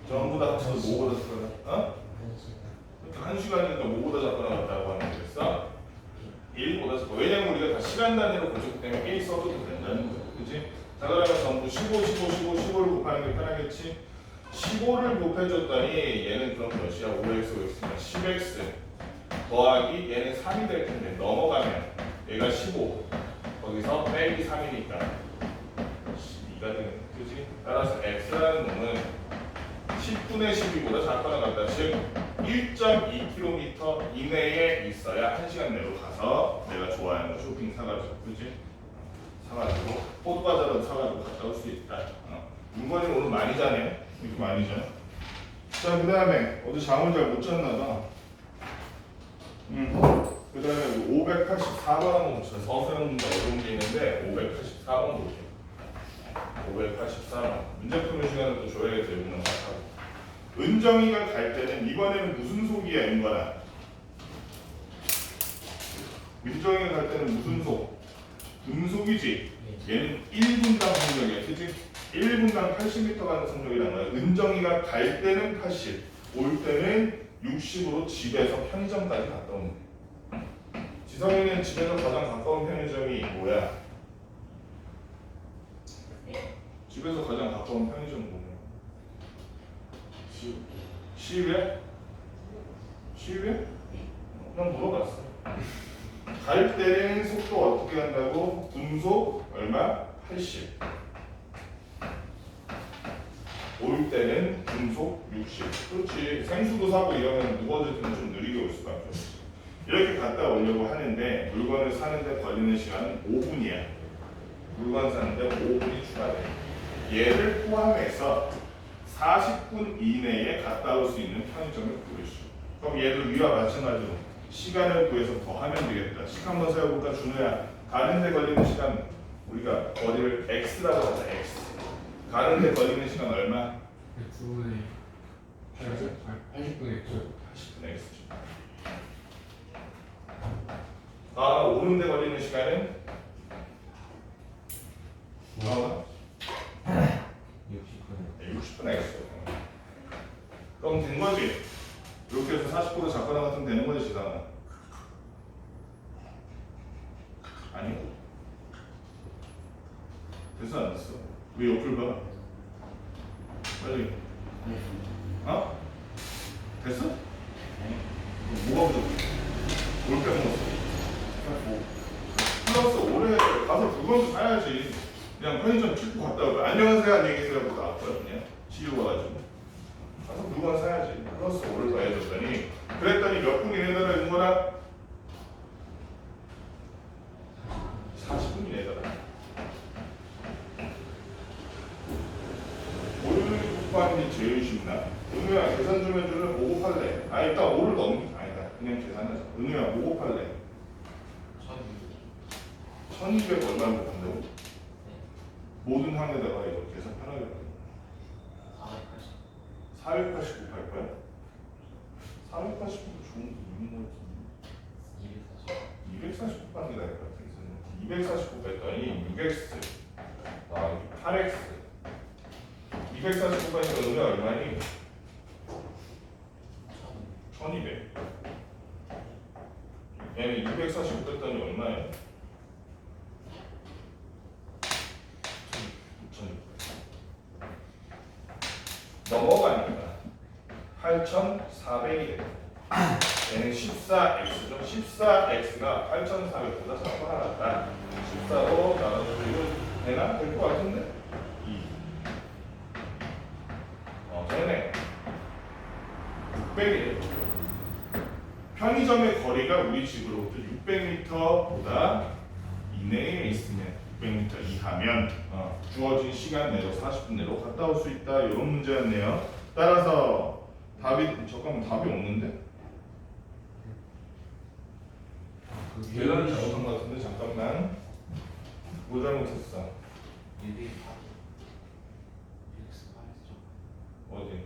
Speaker 1: 전부 다 합쳐서 뭐보다 작거나 어? 그러니까 1시간이니까 뭐보다 작거나 같다고 하는 거겠어? 1보다 작고 왜냐면 우리가 다 시간 단위로 고쳤기 때문에 1 써도 된다는 거야. 그치? 자 그러면 전부 15를 곱하는 게 편하겠지? 15를 곱해줬더니 얘는 그럼 몇이야? 5x, 5x니까 10x 더하기 얘는 3이 될 텐데 넘어가면 얘가 15 거기서 빼기 3이니까 12가 되는 거지. 따라서 x라는 놈은 10분의 12보다 작거나 같다. 즉 1.2km 이내에 있어야 1시간 내로 가서 내가 좋아하는 쇼핑 사가지고 그지? 사가지고 호두과자로 사가지고 갔다 올 수 있다. 문건이 오늘 많이 자네. 이렇게 많이 자. 자 그 다음에 어제 잠을 잘 못 잤나 봐. 그 다음에 584번 한번 봅시다. 서술형 문제 어려운 게 있는데 584번 볼게요. 584번 문제 푸는 시간을 또 줘야겠죠. 이거는 같아요. 은정이가 갈 때는 이번에는 무슨 속이야 윤관아? 은정이가 갈 때는 무슨 속? 분속이지. 얘는 1분당 속력이야. 그치? 1분당 80m 가는 속력이란 거야. 은정이가 갈 때는 80, 올 때는 60으로 집에서 편의점까지 갔다 오는 거야. 지성이는 집에서 가장 가까운 편의점이 뭐야? 집에서 가장 가까운 편의점 뭐야? 시위야? 시위야? 그냥 물어봤어. 갈 때는 속도 어떻게 한다고? 분속 얼마? 80. 올 때는 분속 60. 그렇지. 생수도 사고 이러면 무거워질 때는 좀 느리게 올 수밖에 없지. 이렇게 갔다 오려고 하는데 물건을 사는데 걸리는 시간은 5분이야. 물건 사는데 5분이 추가돼. 얘를 포함해서 40분 이내에 갔다 올 수 있는 편의점을 고르시오. 그럼 얘를 위와 마찬가지로 시간을 구해서 더 하면 되겠다. 시간 한번 세워볼까? 준호야. 가는데 걸리는 시간 우리가 거리를 x라고 하자. x. 가는데 걸리는 시간 얼마?
Speaker 2: 100분의 80분의
Speaker 1: 80분의 x죠. 오는데 걸리는 시간은 뭐야? 60분 x. 그럼 된 거지? 이렇게 해서 40% 작거나 같으면 되는 거지, 지상아? 아니. 됐어, 안 됐어? 왜 옆을 봐? 빨리. 어? 됐어? 뭐가 부족해? 뭘 빼먹었어? 플러스 올해 가서 물건도 사야지. 그냥 편의점 찍고 갔다 오고 안녕하세요 안녕히 계세요 하고 나왔어요. 그냥 치유 와가지고 가서 물건 사야지. 플러스 올을 더 해줬더니 그랬더니 몇 분 이내더라 윤건아? 40분 이내더라. 올 곱하기 제일 쉽나? 은우야 계산 좀 해주면 5 곱할래. 아 일단 5를 넘기 아니다. 그냥 계산하자. 은우야 5 곱할래. 1200 얼마를 곱한다고? 모든 항에다가 이거 계산 편하게 해. 480 곱할 거야? 480 좋은 게 있는 거 같은데 240 곱하는 게 나을 것 같아. 240 곱했더니 6x 8x 240 곱하니까 은우야 얼마니? 1200. 얘는 240 곱했더니 얼마야? 넘어가니까 8,400이 됩니다. 얘는 14x죠. 14x가 8,400보다 작거나 같다. 14로 나눠주고 이거 되나? 될 것 같은데? 2. 되네. 600이에요. 편의점의 거리가 우리 집으로부터 600m보다 이내에 있으면 600m 이하면 주어진 시간 내로 40분 내로 갔다 올 수 있다. 이런 문제였네요. 따라서 잠깐만 답이 없는데? 계산이 잘못한 것 같은데 잠깐만. 뭐 잘못했어? 어디?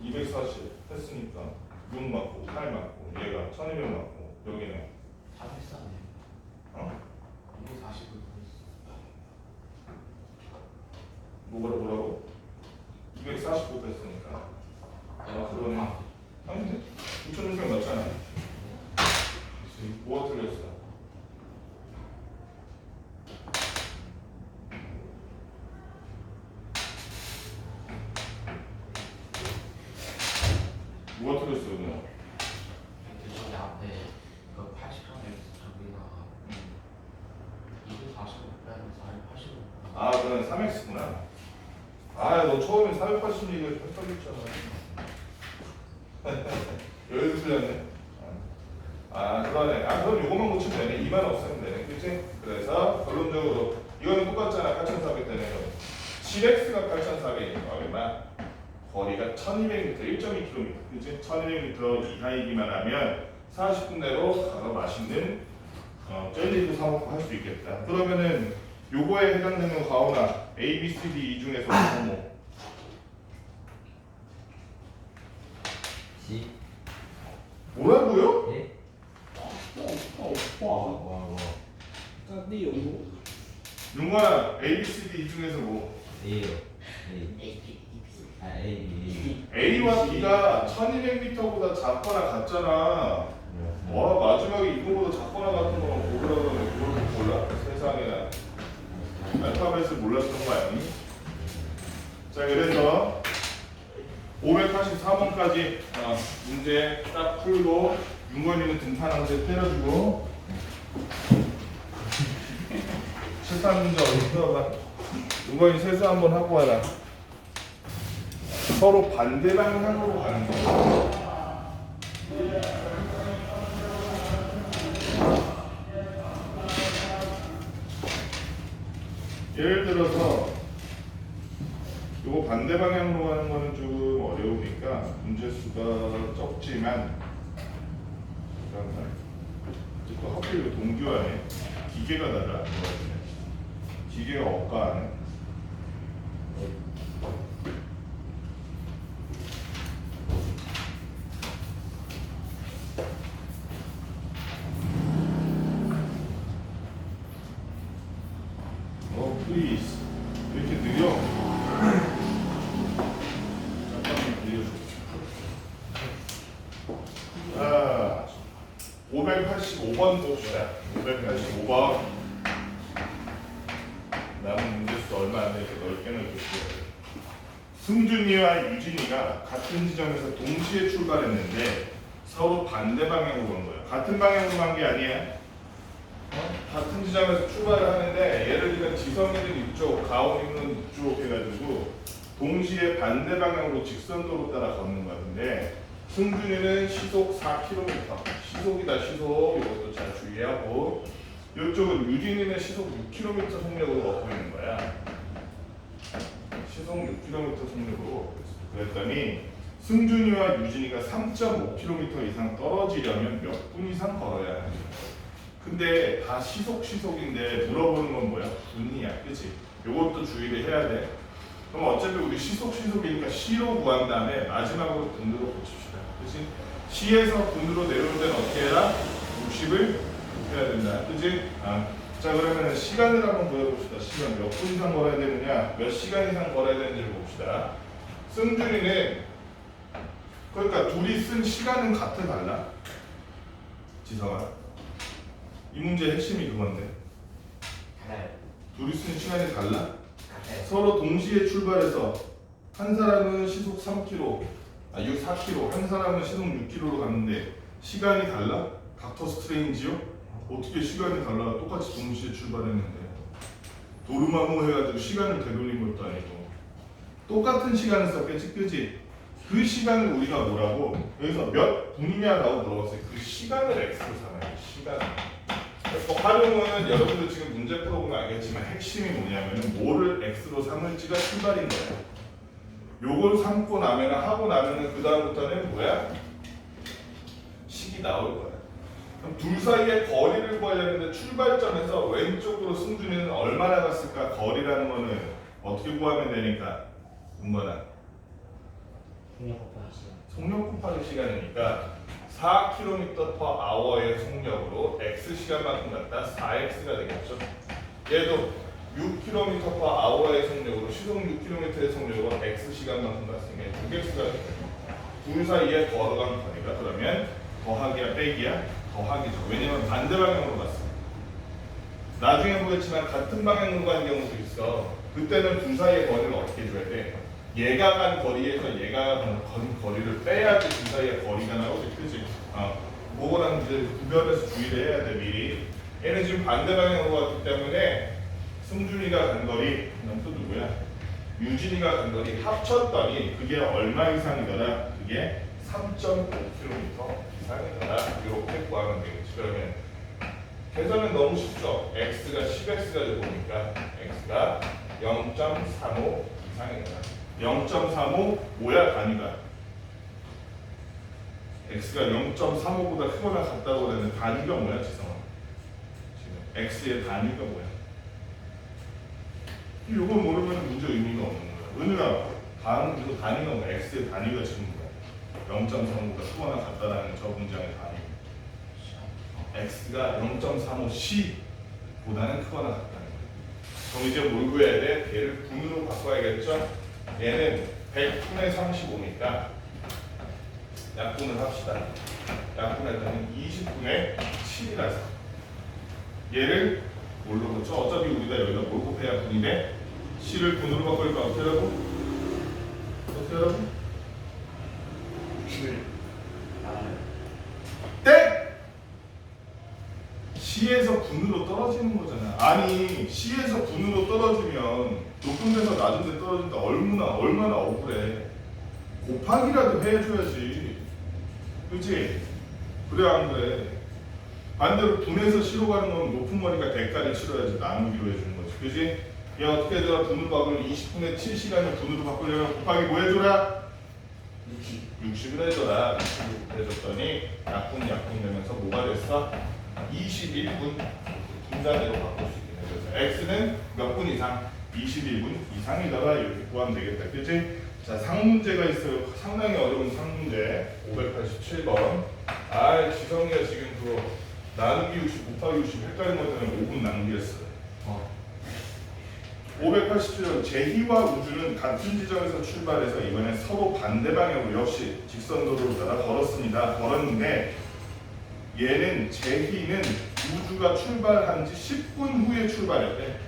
Speaker 1: 240 했으니까 6 맞고 8 맞고 얘가 1200 맞고 여기는 뭐라고? 240 곱했으니까 그러네. 아닌데? 2600 맞잖아. 뭐가 틀렸어? 뭐가 틀렸어 그냥? 그건 3x구나. 너 처음에 480 얘기를 헷갈렸잖아. 여기도 틀렸네. 그러네. 그럼 요것만 고치면 되네. 2만 없애면 되네. 그치? 그래서 결론적으로 이거는 똑같잖아. 8,400 되는 거. 7x가 8,400이니까 얼마? 거리가 1200m, 1.2km. 그치? 1200m 이하이기만 하면 40분 내로 가서 맛있는 젤리도 사 먹고 할 수 있겠다. 그러면은 요거에 해당되는 가오나 A, B, C, D 이 중에서 뭐?
Speaker 3: C.
Speaker 1: 뭐라고요?
Speaker 3: 예?
Speaker 1: 용관아 A, B, C, D 이 중에서 뭐?
Speaker 3: A요. A. A.
Speaker 1: A와 B가 1200m보다 작거나 같잖아. 마지막에 이거보다 작거나 같은 거만 고르라고 하면 그걸 몰라? 세상에나 알파벳을 몰랐던 거 아니니? 자 그래서 584번까지 문제 딱 풀고 윤건이는 등판하면서 때려주고 73문제 어디 풀어봐. 윤건이 세수 한번 하고 와라. 서로 반대 방향으로 가는 거야. 예를 들어서 요거 반대 방향으로 가는 거는 좀 어려우니까 문제 수가 적지만 잠깐만 또 하필 동교하네. 기계가 달라. 기계가 억가하네. please 이렇게 느려. 잠깐만 느려줘. 자, 585번 봅시다. 585번. 남은 문제수 얼마 안 되니까 넓게 쓸게요. 승준이와 유진이가 같은 지점에서 동시에 출발했는데 서로 반대 방향으로 간 거야. 같은 방향으로 간 게 아니야. 같은 지점에서 출발을 하는데 예를 들면 지성이는 이쪽, 가온이는 이쪽 해가지고 동시에 반대 방향으로 직선도로 따라 걷는 건데 승준이는 시속 4km, 시속이다 시속, 이것도 잘 주의하고 이쪽은 유진이는 시속 6km 속력으로 걷고 있는 거야. 시속 6km 속력으로. 그랬더니 승준이와 유진이가 3.5km 이상 떨어지려면 몇 분 이상 걸어야 하는 거야. 근데 다 시속인데 물어보는 건 뭐야? 분이야, 그치? 요것도 주의를 해야 돼. 그럼 어차피 우리 시속이니까 C로 구한 다음에 마지막으로 분으로 고칩시다, 그치? C에서 분으로 내려올 때는 어떻게 해라? 60을 곱해야 된다, 그치? 자, 그러면 시간을 한번 보여봅시다. 시간 몇 분 이상 걸어야 되느냐, 몇 시간 이상 걸어야 되는지를 봅시다. 승준이는 그러니까 둘이 쓴 시간은 같아 달라? 지성아, 이 문제의 핵심이 그건데
Speaker 3: 달라요.
Speaker 1: 둘이 쓰는 시간이 달라?
Speaker 3: 같아요.
Speaker 1: 서로 동시에 출발해서 한 사람은 시속 3km, 4km, 한 사람은 시속 6km로 갔는데 시간이 달라? 닥터 스트레인지요? 어떻게 시간이 달라? 똑같이 동시에 출발했는데 도루마무 해가지고 시간을 되돌린 것도 아니고 똑같은 시간을 썼겠지, 그지? 그 시간을 우리가 뭐라고? 여기서 몇 분이냐라고 물어봤어요. 그 시간을 X로 삼아요. 시간. 활용은 여러분들 지금 문제 풀어보면 알겠지만 핵심이 뭐냐면 뭐를 X로 삼을지가 출발인 거예요. 요걸 삼고 나면 하고 나면은 그 다음부터는 뭐야? 식이 나올 거야. 그럼 둘 사이의 거리를 구하려는데 출발점에서 왼쪽으로 승준이는 얼마나 갔을까? 거리라는 거는 어떻게 구하면 되니까? 문건아. 속력 곱하기 시간이니까 4km/h의 속력으로 x 시간만큼 갔다 4x가 되겠죠. 얘도 6km/h의 속력으로 시속 6km의 속력으로 x 시간만큼 갔으면 6x가 되겠죠. 둘 사이에 걸어간 거리가 그러면 더하기야 빼기야? 더하기죠. 왜냐면 반대 방향으로 갔어. 나중에 보겠지만 같은 방향으로 가는 경우도 있어. 그때는 둘 사이의 거리를 어떻게 줘야 돼? 얘가 간 거리에서 얘가 간 거리를 빼야지 그 사이에 거리가 나오지, 그치? 그거랑 이제 구별해서 주의를 해야 돼, 미리. 얘는 지금 반대 방향으로 갔기 때문에 승준이가 간 거리, 그럼 또 누구야? 유진이가 간 거리 합쳤더니 그게 얼마 이상이더라? 그게 3.5km 이상이더라. 이렇게 구하면 되겠지. 그러면 계산은 너무 쉽죠? x가 10x가 되보니까 x가 0.35 이상이더라. 0.35 뭐야 단위가? x가 0.35보다 크거나 같다고 하는 단위가 뭐야 지성아? 지금 x의 단위가 뭐야? 이걸 모르면 문제 의미가 없는 거야. 은우야 단위가 뭐야? x의 단위가 지금 뭐야? 0.35보다 크거나 같다라는 저 문장의 단위. x가 0.35c보다는 크거나 같다는 거야. 그럼 이제 뭘 구해야 돼? 얘를 분으로 바꿔야겠죠? 얘는 100분의 35니까 약분을 합시다. 약분할 때는 20분의 7이라서 얘를 뭘로 고쳐? 어차피 우리가 여기다 뭘 곱해야 분이 돼? C를 분으로 바꿀까? 어떻게 하라고? 어떻게 하라고?
Speaker 3: 60을 나가요.
Speaker 1: 땡! C에서 분으로 떨어지는 거잖아. 아니 C에서 분으로 떨어지면 높은 데서 낮은 데 떨어진다. 얼마나 억울해. 곱하기라도 해줘야지. 그치? 그래 안 그래? 반대로 분에서 C로 가는 건 높은 거니까 대가를 치러야지. 나누기로 해주는 거지. 그치? 야 어떻게 해줘라. 분으로 바꾸면 20분의 7시간을 분으로 바꾸려면 곱하기 뭐 해줘라? 60을 해줘라. 60을 해줬더니 약분 되면서 뭐가 됐어? 21분 분자대로 바꿀 수 있게 해줘서 x는 몇 분 이상? 21분 이상이더라. 이렇게 구하면 되겠다. 그치? 자, 상문제가 있어요. 상당히 어려운 상문제 587번. 아, 지성이가 지금 그거 나누기 60 곱하기 60 헷갈린 것 때문에 5분 낭비했어. 587번. 제희와 우주는 같은 지점에서 출발해서 이번에 서로 반대 방향으로 역시 직선도로를 따라 걸었습니다. 걸었는데 얘는 제희는 우주가 출발한 지 10분 후에 출발했대.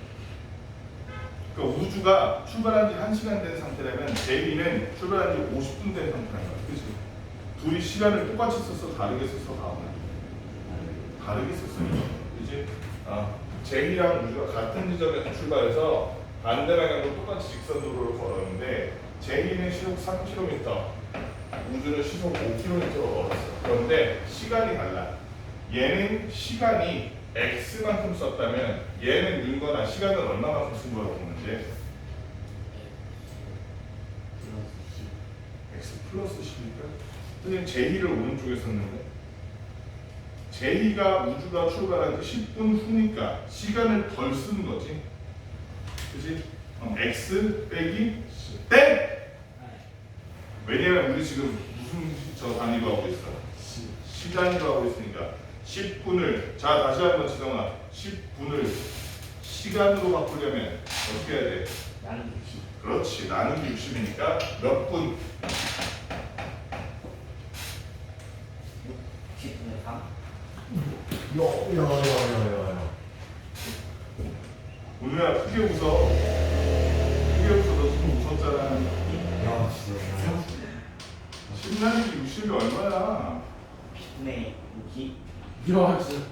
Speaker 1: 그러니까 우주가 출발한 지 1시간 된 상태라면 제희는 출발한 지 50분 된 상태라는 거야. 그치? 둘이 시간을 똑같이 썼어? 다르게 썼어? 다르게 썼어. 그치? 제희랑 우주가 같은 지점에서 출발해서 반대 방향으로 똑같이 직선도로를 걸었는데 제희는 시속 3km, 우주는 시속 5km로 걸었어. 그런데 시간이 달라. 얘는 시간이 x만큼 썼다면 얘는 늘거나 시간은 얼마만큼 쓴 거라고 보는데 x 플러스 10이니까 선생님 제희를 오른쪽에 썼는데 제희가 우주가 출발한 지 10분 후니까 시간을 덜 쓴 거지. 그치? x 빼기 땡! 왜냐면 우리 지금 무슨 저 단위로 하고 있어? 시간으로 하고 있으니까 10분을 자 다시 한번 지성아 10분을 시간으로 바꾸려면 어떻게 해야 돼?
Speaker 3: 나는 60.
Speaker 1: 그렇지 나누기 60이니까 몇 분?
Speaker 3: 10분의 3.
Speaker 1: 오늘아 크게 웃어. 크게 웃어. 너 지금 웃었잖아. 신나는 60이 얼마야?
Speaker 3: 10분의 60.
Speaker 2: 야 진짜.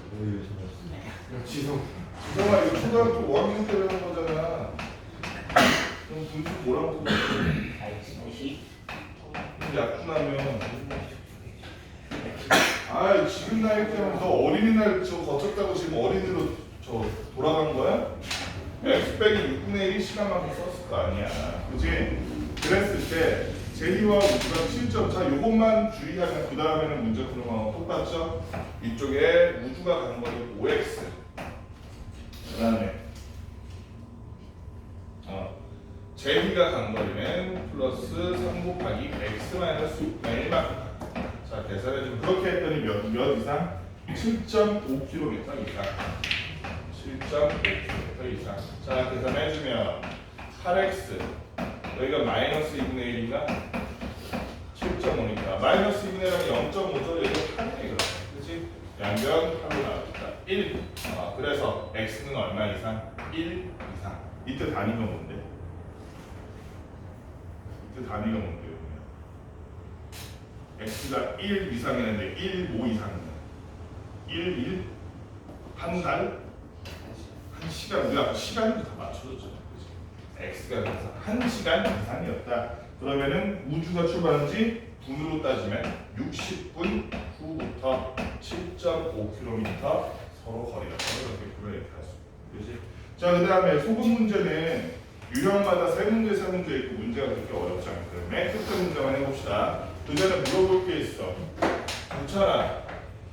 Speaker 2: 지성.
Speaker 1: 지성아 이거 초등학교 5학년 때 배운 거잖아. 그럼 분수 뭐라고 써?
Speaker 3: 50.
Speaker 1: 약분하면 아 지금 나이 때문에 너 어린이날 저 거쳤다고 지금 어린이로 저 돌아간 거야? x 빼기 6분의 1이 시간만큼 썼을 거 아니야. 그치? 그랬을 때 제희와 우주가 7점 차 요것만 주의하면 그 다음에는 문제 푸는 거하고 똑같죠? 이쪽에 우주가 가는 거는 5x 그 다음에 제희가 간 거리는 플러스 3 곱하기 x 마이너스 6분의 1만큼. 자 계산해 주면 그렇게 했더니 몇 이상? 7.5km 이상. 7.5km 이상. 자 계산해 주면 8x 여기가 마이너스 2분의 1인가? 7.5니까 마이너스 2분의 1하면 0.5죠? 여기가 8이네 그럼. 그치? 양변 8로 나왔다. 1. 그래서 x는 얼마 이상? 1 이상. 이때 단위가 뭔데? 이때 단위가 뭔데요? x가 1 이상이었는데 1, 5 이상이야. 1, 한 달, 한 시간. 우리가 시간도 다 맞춰줬잖아. 그치? x가 그래서 1시간 이상이었다. 그러면은 우주가 출발한 지 분으로 따지면 60분 후부터 7.5km 서로 거리가 이렇게 구별할 수 있고. 그렇지? 자, 그 다음에 소금 문제는 유형마다 세 문제 있고 문제가 그렇게 어렵지 않거든. 맨 끝에 문제만 해봅시다. 그 전에 물어볼 게 있어. 괜찮아.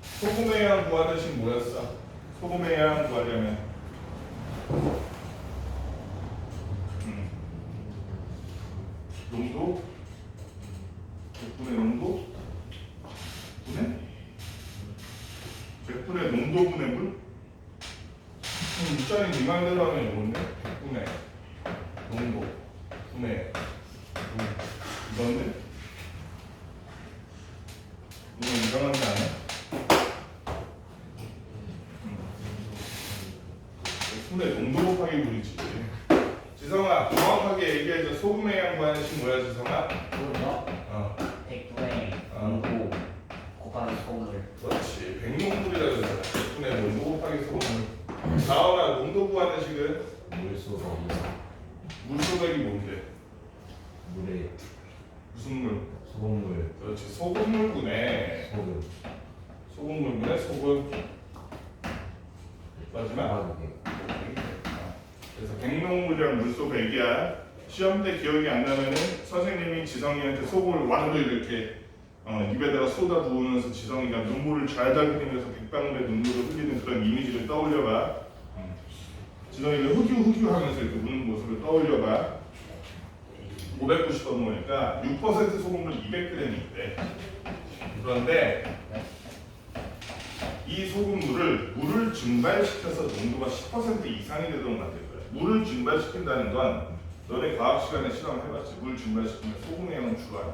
Speaker 1: 소금의 양 구하는 식 뭐였어? 소금의 양 구하려면 농도? 100분의 농도? 분해? 100분의 농도분의 물? 물자리 미만대로 하면 이건데? 100분의 농도 분의 물 이건데? 이거 이상하지 않아? 100분의 농도 곱하기 물이지. 지성아 정확하게 얘기해줘. 소금의 양 구하는 식 뭐야 지성아?
Speaker 3: 그거요? 100분의 곱하기 소금물.
Speaker 1: 그렇지. 백농물이라 그러잖아. 100분의 농도 곱하기 소금물. 다음은 농도 구하는 식은
Speaker 2: 물소가
Speaker 1: 물소백이 뭔데?
Speaker 2: 물에
Speaker 1: 무슨 물?
Speaker 2: 소금물
Speaker 1: 그렇지. 소금물구네.
Speaker 2: 소금
Speaker 1: 소금물구네. 소금. 마지막.
Speaker 2: 화학에
Speaker 1: 그래서 백농물이랑 물소백이야. 시험 때 기억이 안 나면은 선생님이 지성이한테 속을 완전히 이렇게 입에다가 쏟아 부으면서 지성이가 눈물을 잘잘 흘리면서 백방울의 눈물을 흘리는 그런 이미지를 떠올려봐. 지성이가 흑유 하면서 이렇게 우는 모습을 떠올려봐. 590번 모으니까 6% 소금물 200g이 있대. 그런데 이 소금물을 물을 증발시켜서 농도가 10% 이상이 되도록 만들 거야. 물을 증발시킨다는 건 너네 과학 시간에 실험을 해봤지. 물 증발시키면 소금의 양은 줄어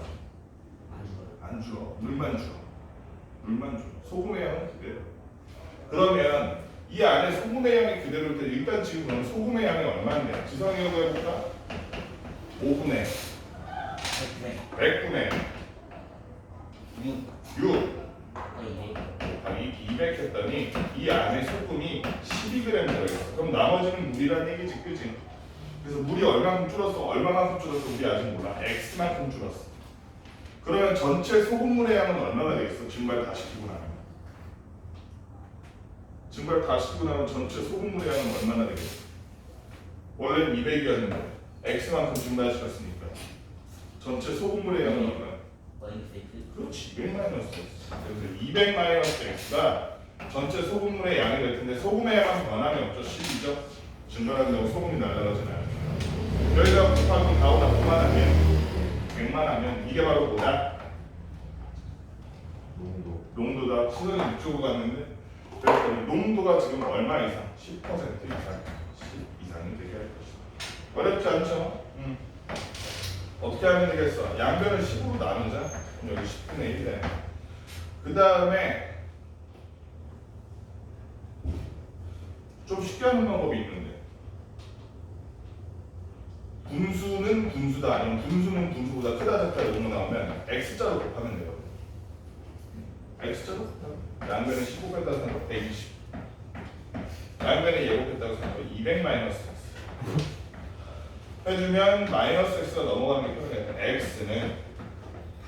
Speaker 1: 안 줄어? 안 줄어. 물만 줄어. 물만 줄어. 소금의 양은 그대로. 그러면 이 안에 소금의 양이 그대로일 때 일단 지금 그럼 소금의 양이 얼마인데? 지성이가 해볼까? 5분의 100분의 6 곱하기 200 했더니 이 안에 소금이 12g 들어있어. 그럼 나머지는 물이란 얘기지, 그지? 그래서 물이 얼마만큼 줄었어? 얼마만큼 줄었어? 우리 아직 몰라. X만큼 줄었어. 그러면 전체 소금물의 양은 얼마나 되겠어? 증발 다 시키고 나면. 증발 다 시키고 나면 전체 소금물의 양은 얼마나 되겠어? 원래는 200이었는데 X만큼 증발시켰으니까 전체 소금물의 양은 얼마나? 그렇지, 200 마이너스 X. 그래서 200 마이너스 X가 전체 소금물의 양이 될 텐데 소금의 양은 변함이 없죠. 12죠. 증발한다고 소금이 날아가잖아요. 여기다 곱하기 가오나 5만 하면 100만 하면 이게 바로 뭐다? 농도다. 시선이 이쪽으로 갔는데 그래서 농도가 지금 얼마 이상? 10% 이상 10 이상이 되게 할 것이다. 어렵지 않죠? 어떻게 하면 되겠어? 양변을 10으로 나누자. 그럼 여기 10분의 1에 그 다음에 좀 쉽게 하는 방법이 있는데 분수는 분수다 아니면 분수는 분수보다 크다 작다 이런 거 나오면 X자로 곱하면 되거든. X자로 곱하면 양변에 15 뺐다고 생각하면 120 양변에 예곱했다고 생각하면 200 마이너스 X 해주면 마이너스 X가 넘어가는 게 편하니까 X는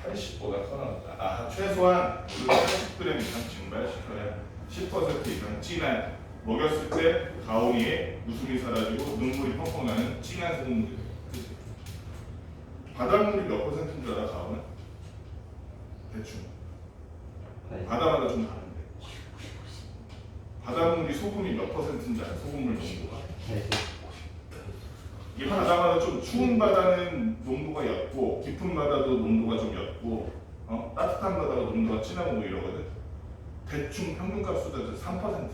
Speaker 1: 80보다 커 나왔다. 아, 최소한 물을 80g 이상 증발시켜야 10% 이상 진한 먹였을 때 가온이에 웃음이 사라지고 눈물이 펑펑 나는 진한 소금물이 돼요. 그치? 바닷물이 몇 퍼센트인 줄 알아, 가온은? 대충. 바다마다 좀 다른데. 바닷물이 소금이 몇 퍼센트인 줄 알아, 소금물 농도가? 이 바다마다 좀 추운 바다는 농도가 옅고 깊은 바다도 농도가 좀 옅고 따뜻한 바다가 농도가 진하고 뭐 이러거든. 대충 평균값 수도 3%야.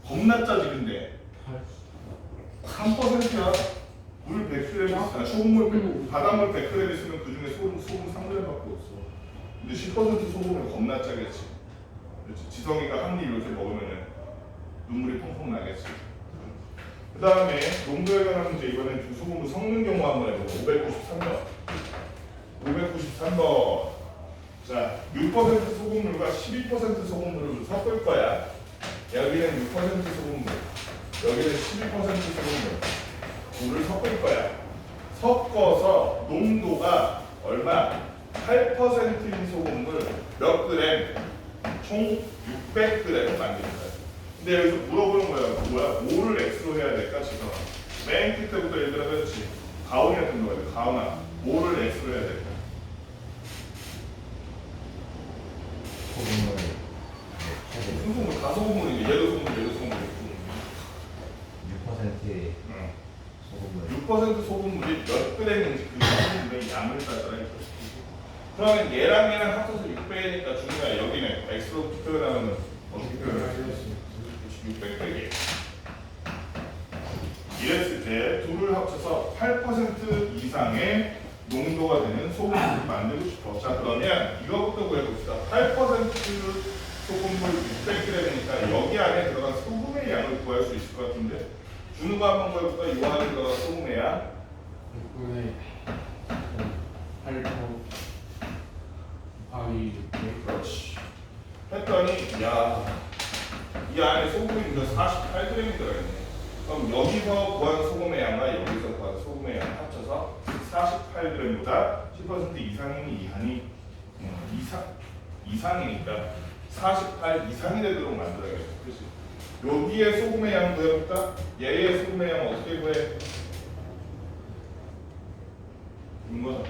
Speaker 1: 겁나 짜지 근데 3%야. 물 100g 있으면 소금물 바닷물 100g 있으면 그 중에 소금 3g밖에 없어. 근데 10% 소금은 겁나 짜겠지. 그렇지. 지성이가 한 입 이렇게 먹으면은 눈물이 펑펑 나겠지. 그 다음에 농도에 관한 문제 이번엔 두 소금을 섞는 경우 한번 해보고 593번 자 6% 소금물과 12% 소금물을 섞을 거야. 여기는 6% 소금물 여기는 12% 소금물 물을 섞을 거야. 섞어서 농도가 얼마? 8%인 소금물 몇 그램? 총 600g을 만드는 거야. 근데 여기서 물어보는 거야. 뭐야? 5를 X로 해야 될까? 지금 맨 끝때부터 예를 들어 그렇지. 가온이한테 물어봐야 돼. 가온아 5를 X로 해야 될까?
Speaker 2: 소금물
Speaker 1: 무슨 소금물? 다 소금물이지. 얘도 소금물, 얘도 소금물.
Speaker 2: 6%의 소금물
Speaker 1: 6% 소금물이 몇 그램인지 그 소금물의 양을 따져라 이거지. 그러면 얘랑 얘랑 합쳐서 600이니까 중요해. 여기는 X로 표현하면 어떻게 표현하지? 600개. 이랬을 때 둘을 합쳐서 8% 이상의 농도가 되는 소금물을 만들고 싶어. 자 그러면 이거부터 구해봅시다. 8% 소금물 600g이니까 여기 안에 들어간 소금의 양을 구할 수 있을 것 같은데 준우가 한번 구해볼까? 이 안에 들어간 소금의 양
Speaker 2: 6분의 8번 곱하기
Speaker 1: 그렇지. 했더니 야, 이 안에 소금이 무려 48g이 들어있네. 그럼 여기서 구한 소금의 양과 여기서 구한 소금의 양 합쳐서 48g보다 10% 이상이니 이하니 이상이니까 48 이상이 되도록 만들어야겠어. 그렇지? 여기에 소금의 양 구해볼까? 얘의 소금의 양 어떻게 구해? 이거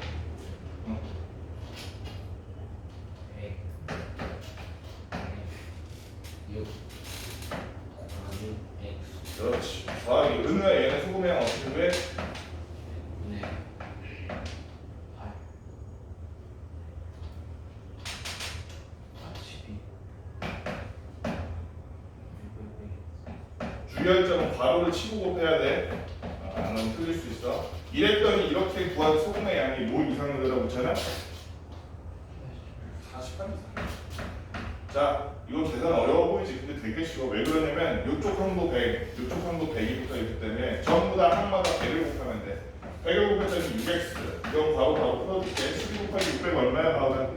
Speaker 3: 6 곱하기 x
Speaker 1: 그렇지. 더하기 은우야 얘네 소금의 양 어떻게 구해?
Speaker 3: 네 8 12
Speaker 1: 주의할 점은 괄호를 치고 곱해야 돼. 안 하면 틀릴 수 있어. 이랬더니 이렇게 구한 소금의 양이 뭐 이상을 들어붙잖아? 48 이상. 자, 이거 계산 어려워 보이지? 근데 되게 쉬워. 왜 그러냐면 이쪽 항도 100, 이쪽 항도 100이 붙어있기 때문에 전부 다 항마다 100을 곱하면 돼. 100을 곱했더니 6x. 이건 바로 풀어줄게. 12 곱하기 600 얼마야, 바오다?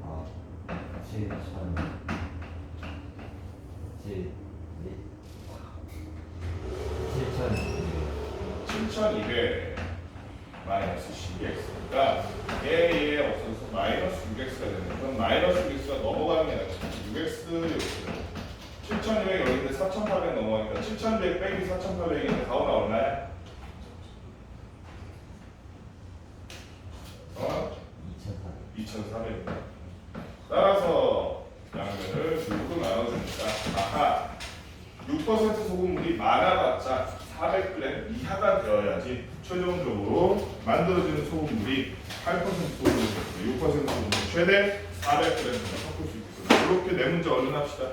Speaker 2: 아
Speaker 1: 7200 마이너스 12x니까 얘 없어서 마이너스 6x가 되는 그럼 마이너스 6x가 넘어가는 게 아니라 6x 이렇게 7200 여기인데 4800 넘어가니까 7100 빼기 4800인데 가오나 얼마야? 2400. 따라서 양면을 둘로 나눠주니까 아하 6% 소금물이 많아봤자 400g 이하가 되어야지 최종적으로 만들어지는 소금물이 8% 소금물이 6% 소금물 최대 400g 섞을 수 있겠습니다. 이렇게 네 문제 얼른 합시다.